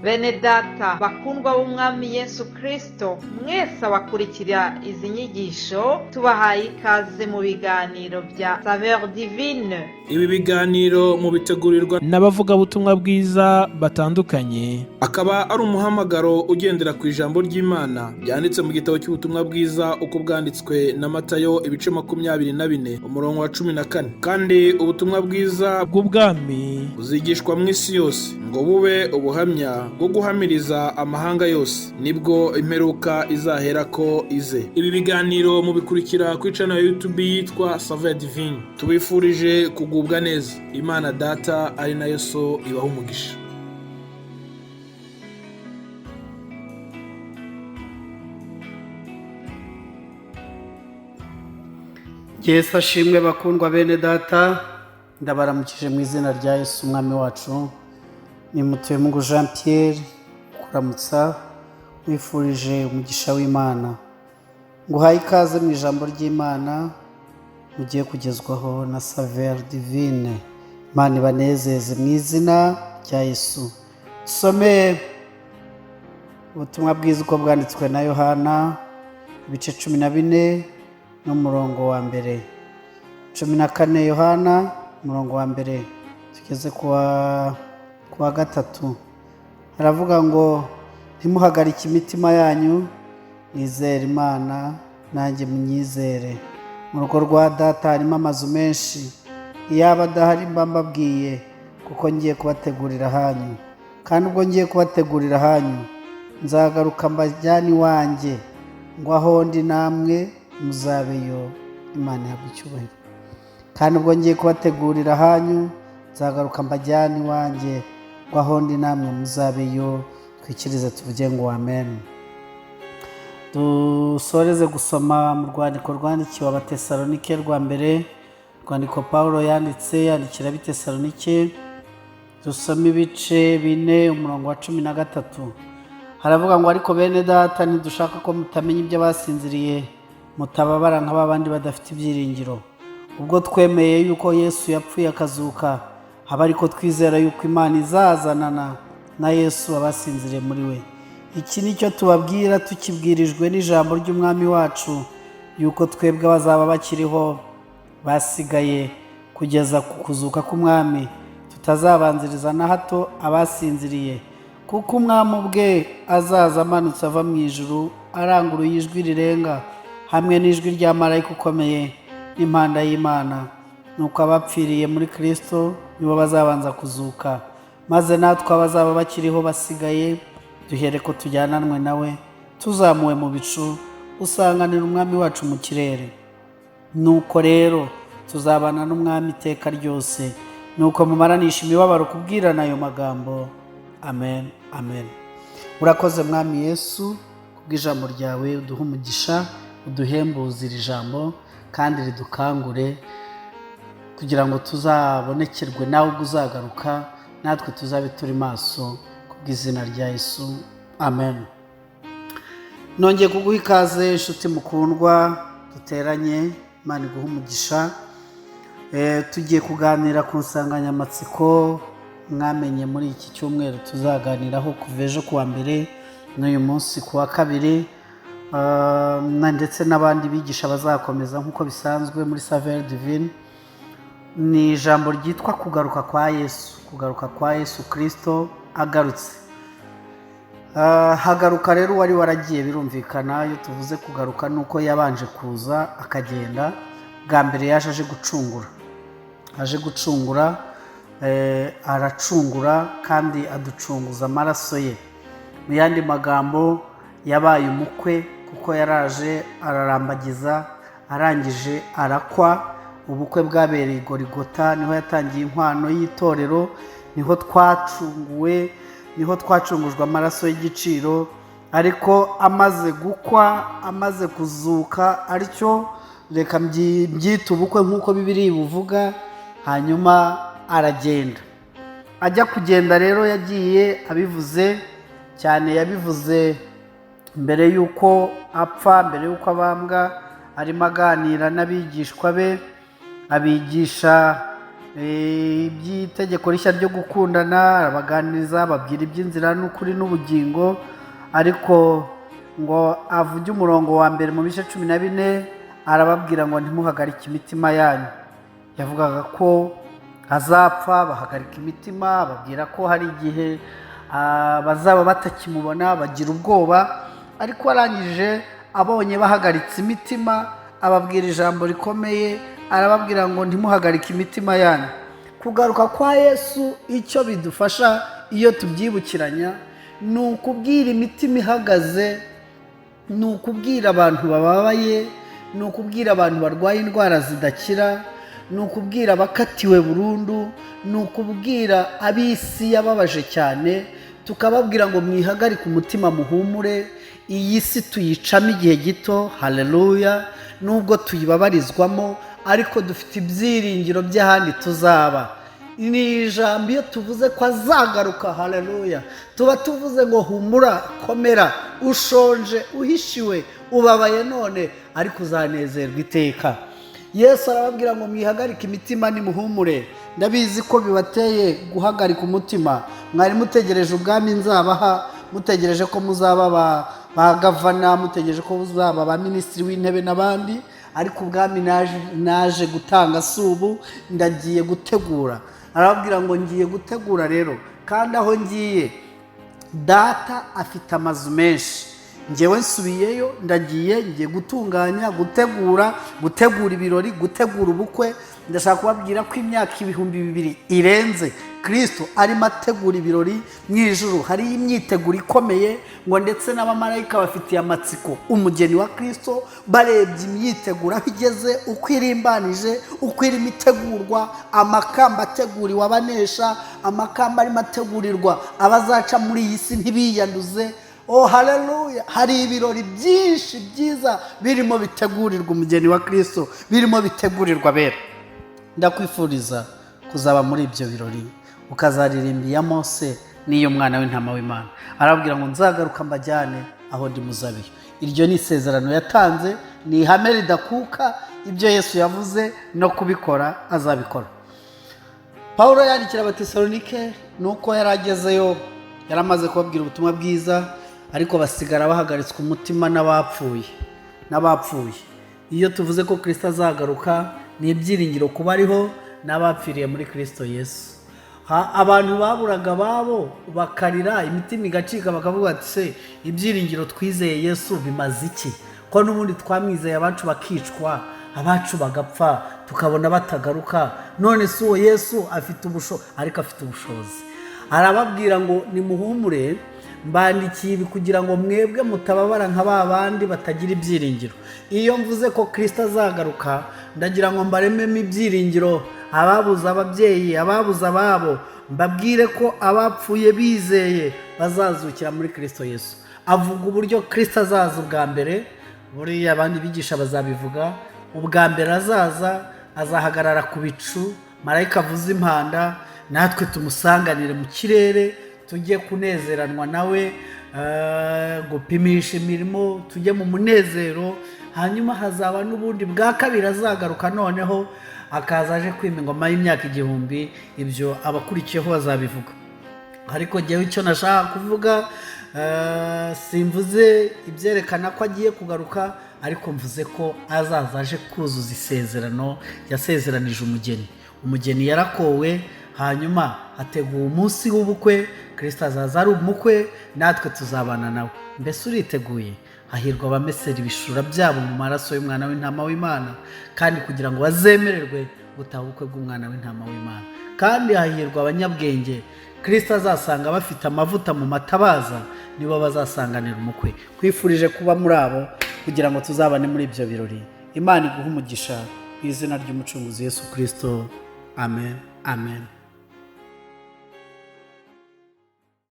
Bene data bakundwa b'umwami Yesu Kristo, mwese abakurikira izi nyigisho tubahaye ikaze mu biganiro bya Saveur Divine. Ibi biganiro mu bitegurirwa n'abavugabutumwa bwiza batandukanye, akaba ari umuhamagaro ugendera ku ijambo ry'Imana byanditse mu gitabo cy'ubutumwa bwiza uko bwanditswe na Matayo ibice 24 umurongo wa 14. Kandi ubutumwa bwiza bw'ubwami buzigishwa mu isi yose ngo bube ubuhamya bwo guhamiriza amahanga yose, nibwo imperuka izahera ko ize. Ibi biganiro mubikurikira ku channel ya YouTube yitwa Saveur Divine. Tubifurije kugubwa neza. Imana Data ari nayo So ibaho umugisha. Yesu ashimwe bakundwa bene data, ndabaramukije mu izina rya Yesu umwami wacu. Ni Mutuyemungu Jean Pierre kuramutsa, wifurije umugisha w'Imana. Nguhaye ikaze mu ijambo ry'Imana mugiye kugezwaho na Saveur Divine. Imana ibanezeze mu izina rya Yesu. Some ubutumwa bwiza uko bwanditswe na Yohana ibice 14 n'umurongo wa mbere. 14 Yohana umurongo wa mbere tugeze kuwa gatatu. Haravuga ngo ntimuhagarike imitima yanyu, nizere Imana nanjye munyizere. Mu rugo rwa Data harimo amazu menshi, iyaba adahari mba mbabwiye, kuko ngiye kubategurira hanyu. Kandi ubwo ngiye kubategurira hanyu, nzagaruka mbajyane iwanjye, ngo aho ndi namwe muzabeyo. Imana ihabwe icyubahiro. Kandi ubwo ngiye kubategurira hanyu, nzagaruka mbajyane iwanjye, ngo aho ndi namwe muzabeyo. Twikirize tuvuge ngo amen. Dusoreze gusoma mu rwandiko rwandikiwe Abatesalonike rwa mbere, rwandiko Pawulo yandikira Abatesalonike. Dusome ibice 4 umurongo wa 13. Haravuga ngo ariko bene data, ntidushaka ko mutamenya ibyo basinziriye, mutababara nk'abandi badafite ibyiringiro. Ubwo twemeye yuko Yesu yapfuye akazuka, haba ariko twizera yuko Imana izazanana na Yesu abasinziriye muri we. Iki nicyo tubabwira tukibwirijwe n'ijambo ry'umwami wacu, yuko twebwe bazaba bakiriho basigaye kugeza ku kuzuka k'umwami tutazabanziriza na hato abasinziriye. Kuko umwami ubwe azaza amanutse ava mu ijuru aranguruye ijwi rirenga, hamwe n'ijwi rya marayika ukomeye n'impanda y'Imana. Nuko abapfiriye muri Kristo nibo bazabanza kuzuka, maze natwe abazaba bakiriho basigaye duhere ko tujyananwe nawe tuzamuwe mu bicu usanganira umwami wacu mu kirere. Nuko rero tuzabana n'umwami iteka ryose. Nuko mumaranisha imibabaro kubwirana ayo magambo. Amen, amen. Urakoze mwami Yesu kubw'ijambo ryawe, uduha umugisha, uduhembuze iri jambo kandi ridukangure, kugira ngo tuzabonekerwe nawe ubwo uzagaruka, natwe tuzabe turi maso kubw'izina rya Yesu. Amen. Nongeye kuguha ikaze inshuti mukundwa, duteranye. Imana iguha umugisha. Tugiye kuganira ku nsanganyamatsiko mwamenye muri iki cyumweru tuzaganiraho kuva ejo kuwa mbere n'uyu munsi kuwa kabiri, ndetse n'abandi bigisha bazakomeza nk'uko bisanzwe muri Saveur Divine. Ni ijambo ryitwa kugaruka kwa Yesu. Kugaruka kwa Yesu Kristo agarutse. Hagaruka rero wari waragiye, birumvikana. Iyo tuvuze kugaruka nuko yabanje kuza akagenda. Bwa mbere yaje aje gucungura, aracungura kandi aducunguza amaraso ye. Mu yandi magambo, yabaye umukwe kuko yaraje ararambagiza, arangije arakwa. Ubukwe bwabereye Gorigota, niho yatangiye inkwano y'itorero, niho twacunguwe, niho twacungujwe amaraso y'igiciro. Ariko amaze gukwa, amaze kuzuka, aricyo reka mbyita ubukwe nk'uko Bibiliya buvuga, hanyuma aragenda. Ajya kugenda rero yagiye abivuze cyane, yabivuze mbere y'uko apfa, mbere y'uko abambwa. Arimo aganira n'abigishwa be, abigisha iby'itegeko rishya ryo gukundana, arabaganiriza ababwira iby'inzira n'ukuri n'ubugingo, ariko ngo avuge umurongo wa mbere mu bice 14 arababwira ngo ntimuhagarike imitima yanyu. Yavugaga ko azapfa, bahagarika imitima, ababwira ko hari igihe bazaba batakimubona, bagira ubwoba, ariko arangije abonye bahagaritse imitima ababwira ijambo rikomeye, arababwira ngo ntimuhagarike imitima yanyu. Kugaruka kwa Yesu icyo bidufasha iyo tubyibukiranya ni ukubwira imitima ihagaze, ni ukubwira abantu bababaye, ni ukubwira abantu barwaye indwara zidakira, ni ukubwira abakatiwe burundu, ni ukubwira ab'isi yababaje cyane, tukababwira ngo mwihagarike umutima muhumure, iyi si tuyicamo igihe gito, haleluya, nubwo tuyibabarizwamo ariko dufite ibyiringiro by'ahandi tuzaba. Ni ijambo iyo tuvuze ko azagaruka, haleluya, tuba tuvuze ngo humura, komera, ushonje, uhishiwe, ubabaye none ariko uzanezerwa iteka. Yesu arababwira ngo mwihagarike imitima nimuhumure. Ndabizi ko bibateye guhagarika umutima, mwari mutegereje ubwami nzabaha, mutegereje ko muzaba ba gavana, mutegereje ko muzaba ba minisitiri w'intebe n'abandi, ariko ubwami naje gutanga subu, ndagiye gutegura. Arababwira ngo ngiye gutegura rero, kandi aho ngiye data afite amazu menshi, njyewe nsubiyeyo, ngiye gutunganya, gutegura ibirori, gutegura ubukwe. Ndashaka kubabwira ko imyaka 2000 irenze Kristo arimo ategura ibirori mu ijuru. Hari imyiteguro ikomeye ngo ndetse n'abamarayika bafitiye amatsiko umugeni wa Kristo, barebye imyiteguro aho igeze, uko irimbanije, uko irimo itegurwa, amakamba ateguriwe abanesha, amakamba arimo ategurirwa abazaca muri iyi si ntibiyanduze. Oh haleluya, hari ibirori byinshi byiza birimo bitegurirwa umugeni wa Kristo, birimo bitegurirwa bera. Ndakwifuriza kuzaba muri ibyo birori, ukazaririmba iya Mose n'iyo mwana w'intama w'Imana. Arabwira ngo nzagaruka mbajyane aho ndi muzabiyo. Iryo ni isezerano yatanze, ni ihame ridakuka. Ibyo Yesu yavuze no kubikora azabikora. Pawulo yandikira Abatesalonike nuko yaragezeyo, yaramaze kubabwira ubutumwa bwiza, ariko basigara bahagaritswe umutima n'abapfuye. Iyo tuvuze ko Kristo azagaruka, ni ibyiringiro kuba ariho n'abapfiriye muri Kristo Yesu. Abantu baburaga babo bakarira, imitima igacika, bakavuga ati se ibyiringiro twizeye Yesu bimaze iki? Ko n'ubundi twamwizeye abacu bakicwa, abacu bagapfa, tukabona batagaruka. None si uwo Yesu afite ubushobozi. Arababwira ngo nimuhumure, mbandikiye ibi kugira ngo mwebwe mutababara nka babandi batagira ibyiringiro. Iyo mvuze ko Kristo azagaruka, ndagira ngo mbarememo ibyiringiro, ababuze ababyeyi, ababuze ababo, mbabwire ko abapfuye bizeye bazazukira muri Kristo Yesu. Avuga uburyo Kristo azaza ubwa mbere, buriya abandi bigisha bazabivuga. Ubwa mbere azahagarara ku bicu, marayika avuza impanda, natwe tumusanganire mu kirere, tujye kunezeranwa nawe, gupimisha imirimo, tujye mu munezero. Hanyuma hazaba n'ubundi bwa kabiri azagaruka, noneho akaza aje kwima ingoma y'imyaka 1000. Ibyo abakurikiyeho bazabivuga. Ariko jyewe icyo nashaka kuvuga, simvuze ibyerekana ko agiye kugaruka, ariko mvuze ko azaza aje kuzuza isezerano yasezeranije umugeni. Umugeni yarakowe, hanyuma hateguwe umunsi w'ubukwe. Kristo azaza ari umukwe, natwe tuzabana nawe. Mbese uriteguye? Hahirwa abamesera ibishura byabo mu maraso y'umwana w'intama w'Imana, kandi kugira ngo bazemererwe gutaha ubukwe bw'umwana w'intama w'Imana. Kandi hahirwa abanyabwenge, Kristo azasanga bafite amavuta mu matabaza, nibo bazasanganira umukwe. Kwifurije kuba muri abo kugira ngo tuzabane muri ibyo birori. Imana iguhe umugisha mu izina ry'umucunguzi Yesu Kristo. Amen. Amen.